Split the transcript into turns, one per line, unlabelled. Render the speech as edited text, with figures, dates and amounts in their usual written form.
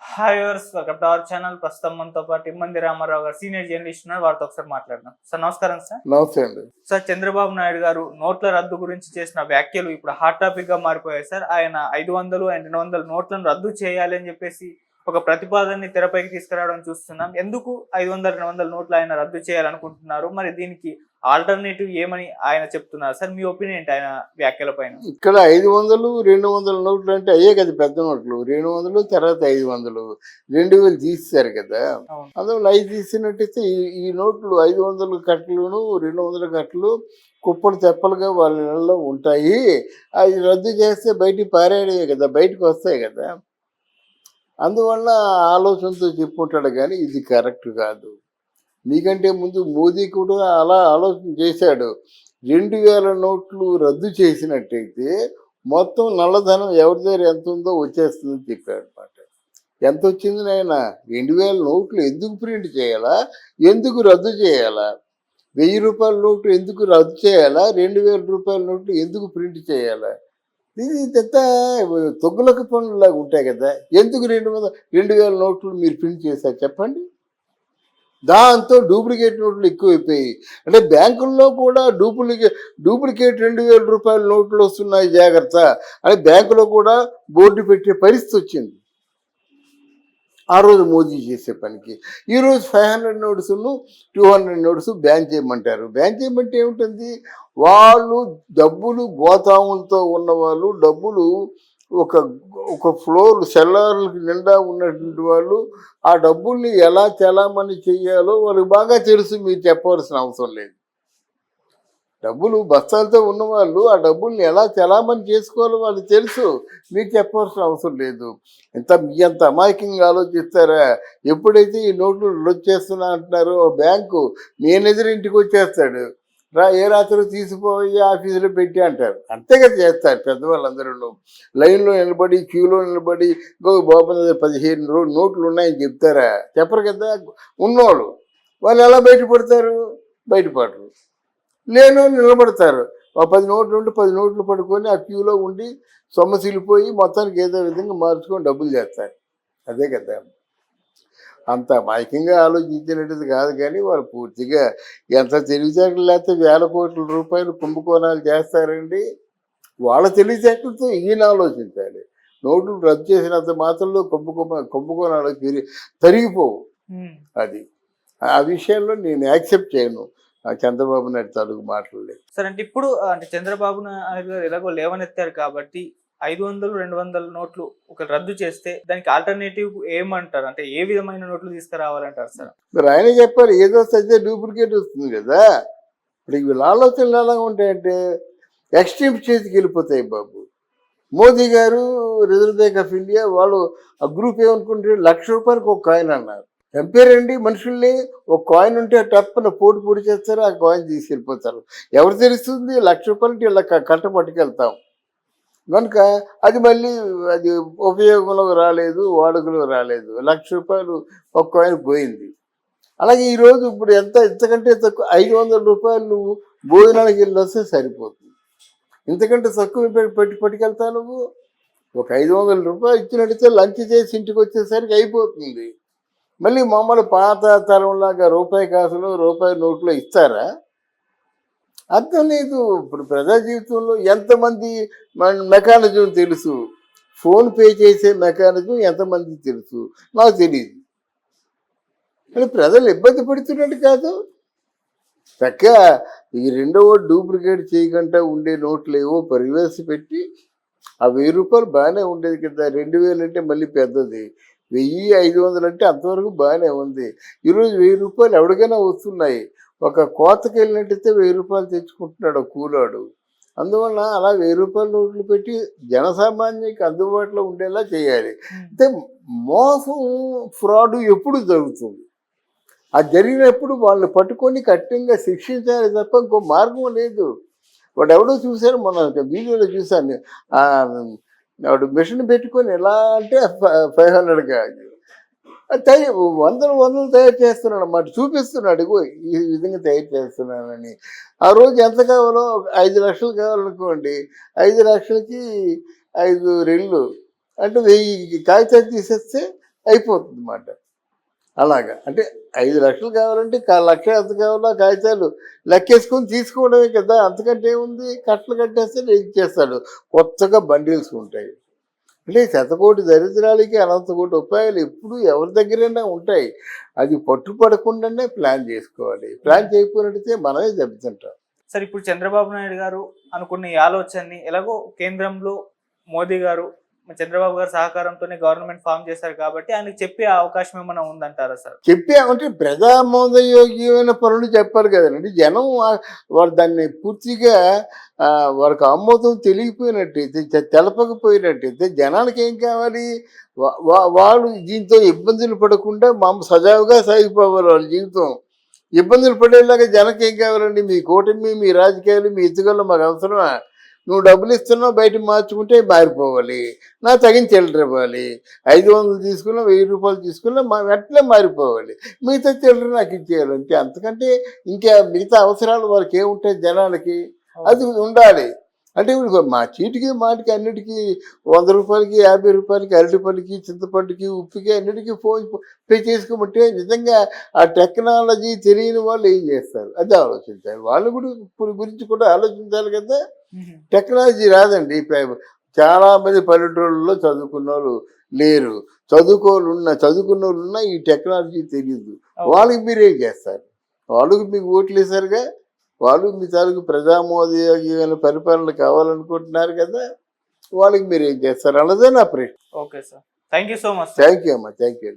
Hi viewers, welcome to our channel. ప్రస్తుతం మనతో పాటు ఇమ్మంది రామారావు గారు సీనియర్ జర్నలిస్ట్ ఉన్నారు. వారితో ఒకసారి మాట్లాడదాం. సార్ నమస్కారం. సార్
నమస్తే అండి.
సార్, చంద్రబాబు నాయుడు గారు నోట్ల రద్దు గురించి చేసిన వ్యాఖ్యలు ఇప్పుడు హాట్ టాపిక్ గా మారిపోయాయి. సార్, ఆయన 500 అండ్ 200 నోట్లను రద్దు చేయాలి అని చెప్పేసి ఒక ప్రతిపాదనని తెరపైకి తీసుకురావడం చూస్తున్నాం. ఎందుకు 500, 200 నోట్లు ఆయన రద్దు చేయాలనుకుంటున్నారు? మరి దీనికి ఆల్టర్నేటివ్ ఏమని ఆయన చెప్తున్నారు? సార్, మీ ఒపీనియన్ ఏంటి ఆయన వ్యాఖ్యల పైన?
ఇక్కడ 500, 200 నోట్లు అంటే అయ్యే కదా పెద్ద నోట్లు. 200 తర్వాత 500, 2000 తీస్తారు కదా.
అవును.
అందువల్ల 5 తీసినట్టయితే ఈ నోట్లు 500 కట్టలును 200 కట్టలు కుప్పలు తెప్పలుగా వాళ్ళ నెలలో ఉంటాయి. అవి రద్దు చేస్తే బయటికి పారేయడమే కదా, బయటకు వస్తాయి కదా. అందువల్ల ఆలోచనతో చెప్పుకుంటాడు కానీ ఇది కరెక్ట్ కాదు. మీకంటే ముందు మోదీ కూడా అలా ఆలోచన చేశాడు. 2000 నోట్లు రద్దు చేసినట్టయితే మొత్తం నల్లధనం ఎవరి దగ్గర ఎంత ఉందో వచ్చేస్తుందని చెప్పాడు అనమాట. ఎంత వచ్చింది నాయన? 2000 నోట్లు ఎందుకు ప్రింట్ చేయాలా? ఎందుకు రద్దు చేయాలా? 1000 రూపాయల నోటు ఎందుకు రద్దు చేయాలా? 2000 రూపాయల నోట్లు ఎందుకు ప్రింట్ చేయాలా? ఇది ఎంత తొగ్గులకు పనులాగా ఉంటాయి కదా. ఎందుకు 2000 నోట్లు మీరు ప్రింట్ చేశారు చెప్పండి. దాంతో డూప్లికేట్ నోట్లు ఎక్కువైపోయాయి. అంటే బ్యాంకుల్లో కూడా డూప్లికేట్ 2000 రూపాయల నోట్లు వస్తున్నాయి, జాగ్రత్త అని బ్యాంకులో కూడా బోర్డు పెట్టే పరిస్థితి వచ్చింది ఆ రోజు మోదీ చేసే పనికి. ఈరోజు 500 నోట్స్ 200 నోట్స్ బ్యాన్ చేయమంటారు. బ్యాన్ చేయమంటే ఏముంటుంది? వాళ్ళు డబ్బులు గోతాములతో ఉన్నవాళ్ళు, డబ్బులు ఒక ఫ్లోర్ సెల్లార్లకు నిండా ఉన్నటువంటి వాళ్ళు ఆ డబ్బుల్ని ఎలా చలామణి చెయ్యాలో వాళ్ళకి బాగా తెలుసు. మీరు చెప్పవలసిన అవసరం లేదు. డబ్బులు బస్తాలతో ఉన్నవాళ్ళు ఆ డబ్బుల్ని ఎలా చలామణి చేసుకోవాలో వాళ్ళకి తెలుసు. మీరు చెప్పవలసిన అవసరం లేదు. మీ అంత అమాయకంగా ఆలోచిస్తారా? ఎప్పుడైతే ఈ నోట్లు రద్దు చేస్తున్నా అంటున్నారో బ్యాంకు మేనేజర్ ఇంటికి వచ్చేస్తాడు. ఏ రాత్రి తీసిపోయి ఆఫీసులో పెట్టి అంటారు. అంతే కదా చేస్తారు పెద్దవాళ్ళందరూ. లైన్లో నిలబడి క్యూలో నిలబడి బాబు 15 నోట్లు ఉన్నాయని చెప్తారా? చెప్పరు కదా. ఉన్నోళ్ళు వాళ్ళు ఎలా బయటపడతారు? బయటపడరు. లేను నిలబడతారు. 10 నోట్లు ఉంటే 10 నోట్లు పడుకొని ఆ క్యూలో ఉండి సొమ్మసిలిపోయి మొత్తానికి ఏదో విధంగా మార్చుకొని డబ్బులు చేస్తారు. అదే కదా. అంత మైకంగా ఆలోచించినట్టు కాదు. కానీ వాళ్ళు పూర్తిగా ఎంత తెలివితేటలు లేకపోతే 1000 కోట్ల రూపాయలు కుంభకోణాలు చేస్తారండి. వాళ్ళ తెలివితేటలతో ఈయన ఆలోచించాలి. నోట్లు రద్దు చేసినంత మాత్రంలో కుంభకోణాలు తరిగిపోవు. అది ఆ విషయంలో నేను యాక్సెప్ట్ చేయను చంద్రబాబు నాయుడు తాలూకు మాటలు.
సార్, అంటే ఇప్పుడు చంద్రబాబు నాయుడు గారు ఎలాగో లేవనెత్తారు కాబట్టి 500, 200 నోట్లు ఒక రద్దు చేస్తే దానికి ఆల్టర్నేటివ్ ఏమంటారు? అంటే ఏ విధమైన నోట్లు తీసుకురావాలంటారు సార్?
మరి ఆయన చెప్పారు ఏదో సత్య డూప్లికేట్ వస్తుంది కదా. ఇప్పుడు వీళ్ళ ఆలోచనలు ఎలా ఉంటాయంటే ఎక్స్ట్రీమ్ చేతికి వెళ్ళిపోతాయి బాబు. మోదీ గారు, రిజర్వ్ బ్యాంక్ ఆఫ్ ఇండియా వాళ్ళు ఆ గ్రూప్ ఏమనుకుంటే 1,00,000 రూపాయలకు ఒక కాయిన్ అన్నారు. చంపారండి మనుషుల్ని. ఒక కాయిన్ ఉంటే టప్పున పొడి చేస్తారు, ఆ కాయిన్ తీసుకెళ్ళిపోతారు. ఎవరు తెలుస్తుంది? 1,00,000 రూపాయలకి ఇలా కట్ట పట్టుకెళ్తాం కనుక అది మళ్ళీ అది ఉపయోగంలో రాలేదు, వాడుకలో రాలేదు. 1,00,000 రూపాయలు ఒక కాయిన్ పోయింది. అలాగే ఈరోజు ఇప్పుడు ఇంతకంటే తక్కువ 500 రూపాయలు నువ్వు భోజనానికి వెళ్ళి వస్తే సరిపోతుంది. ఇంతకంటే తక్కువ పట్టుకెళ్తావు నువ్వు. ఒక 500 రూపాయలు ఇచ్చినట్టయితే లంచ్ చేసి ఇంటికి వచ్చేసరికి అయిపోతుంది. మళ్ళీ మామూలు పాత తరంలాగా రూపాయి కాసులు రూపాయి నోట్లో ఇస్తారా? అర్థం లేదు. ఇప్పుడు ప్రజా జీవితంలో ఎంతమంది మెకానిజం తెలుసు? ఫోన్ పే చేసే మెకానిజం ఎంతమంది తెలుసు? నాకు తెలియదు. కానీ ప్రజలు ఇబ్బంది పడుతున్నట్టు కాదు. చక్కగా ఈ రెండవ డూప్లికేట్ చేయకుండా ఉండే నోట్లు ఏవో ప్రవేశపెట్టి ఆ 1000 రూపాయలు బాగానే ఉండేది కదా. 2000 అంటే మళ్ళీ పెద్దది. 1000, 500 అంటే అంతవరకు బాగానే ఉంది. ఈరోజు 1000 రూపాయలు ఎవరికైనా వస్తున్నాయి. ఒక కోతకి వెళ్ళినట్టయితే 1000 రూపాయలు తెచ్చుకుంటున్నాడు కూలాడు. అందువల్ల అలా 1000 రూపాయల నోట్లు పెట్టి జనసామాన్యకి అందుబాటులో ఉండేలా చేయాలి. అంటే మోసం, ఫ్రాడ్ ఎప్పుడు జరుగుతుంది. అది జరిగినప్పుడు వాళ్ళని పట్టుకొని కఠినంగా శిక్షించాలి తప్ప ఇంకో మార్గం లేదు. వాడు ఎవడో చూశారు, మొన్న వీడియోలో చూశాను. వాడు మిషన్ పెట్టుకొని ఎలా అంటే 500గా వందలు తయారు చేస్తున్నాడు అన్నమాట. చూపిస్తున్నాడు, ఇగో ఈ విధంగా తయారు చేస్తున్నానని. ఆ రోజు ఎంత కావాలో 5 లక్షలు కావాలనుకోండి, 5 లక్షలకి 5 రెళ్ళు అంటే 1000 కాగితాలు తీసేస్తే అయిపోతుంది అన్నమాట. అలాగా అంటే 5 లక్షలు కావాలంటే లక్ష ఎంత కావాలో ఆ కాగితాలు లెక్కేసుకొని తీసుకోవడమే కదా, అంతకంటే ఏముంది, కట్టలు కట్టేస్తే ఇచ్చేస్తాడు. కొత్తగా బండిల్స్ ఉంటాయి. అంటే శతకోటి దరిద్రాలకి అనంత కోటి ఉపాయాలు ఎప్పుడు ఎవరి దగ్గరైనా ఉంటాయి. అది పట్టుపడకుండానే ప్లాన్ చేసుకోవాలి. ప్లాన్ చేయకపోయినట్టయితే మనమే దెబ్బతింటాం.
సార్ ఇప్పుడు చంద్రబాబు నాయుడు గారు అనుకున్న ఈ ఆలోచనని ఎలాగో కేంద్రంలో మోదీ గారు చంద్రబాబు గారి సహకారంతోనే గవర్నమెంట్ ఫామ్ చేశారు కాబట్టి ఆయనకు చెప్పే అవకాశం ఏమైనా ఉందంటారా సార్?
చెప్పామంటే ప్రజామోదయోగ్యమైన పనులు చెప్పాలి కదండి. జనం వాళ్ళు దాన్ని పూర్తిగా వాళ్ళకి ఆమోదం తెలియపోయినట్టయితే, తెలపకపోయినట్టయితే జనానికి ఏం కావాలి? వాళ్ళు దీంతో ఇబ్బందులు పడకుండా సజావుగా సాగిపోవాలి వాళ్ళ జీవితం. ఇబ్బందులు పడేలాగా జనకి ఏం కావాలండి? మీ కూటమి, మీ రాజకీయాలు, మీ ఎత్తుగల్లో మాకు అవసరమా? నువ్వు డబ్బులు ఇస్తున్నావు, బయట మార్చుకుంటే మారిపోవాలి, నా తగిన చిల్లర ఇవ్వాలి. 500 తీసుకున్నా, 1000 రూపాయలు తీసుకున్నా వెంటనే మారిపోవాలి. మిగతా చిల్లర నాకు ఇచ్చేయాలి అంతే. అంతకంటే ఇంకా మిగతా అవసరాలు వారికి ఏముంటాయి జనాలకి? అది ఉండాలి. అంటే ఇప్పుడు మా చీటికి మాటికి అన్నిటికీ 100 రూపాయలకి, 50 రూపాయలకి, అరటిపల్లికి, చింతపండుకి, ఉప్పికి అన్నిటికీ ఫోన్ పే చేసుకోమంటే నిజంగా ఆ టెక్నాలజీ తెలియని వాళ్ళు ఏం చేస్తారు? అది ఆలోచించాలి. వాళ్ళు కూడా ఇప్పుడు గురించి కూడా ఆలోచించాలి కదా. టెక్నాలజీ రాదండి. చాలా మంది పల్లెటూళ్ళలో చదువుకున్న వాళ్ళు లేరు, చదువుకున్న వాళ్ళు ఉన్నా ఈ టెక్నాలజీ తెలియదు. వాళ్ళకి మీరేం చేస్తారు? వాళ్ళకి మీకు ఓట్లు వేశారుగా, వాళ్ళు మీ తాలూకు ప్రజామోదయోగ్యమైన పరిపాలన కావాలనుకుంటున్నారు కదా, వాళ్ళకి మీరు ఏం చేస్తారు అన్నదే నా ప్రశ్న.
Okay sir, thank you so much.
Thank you అమ్మా, థ్యాంక్ యూ.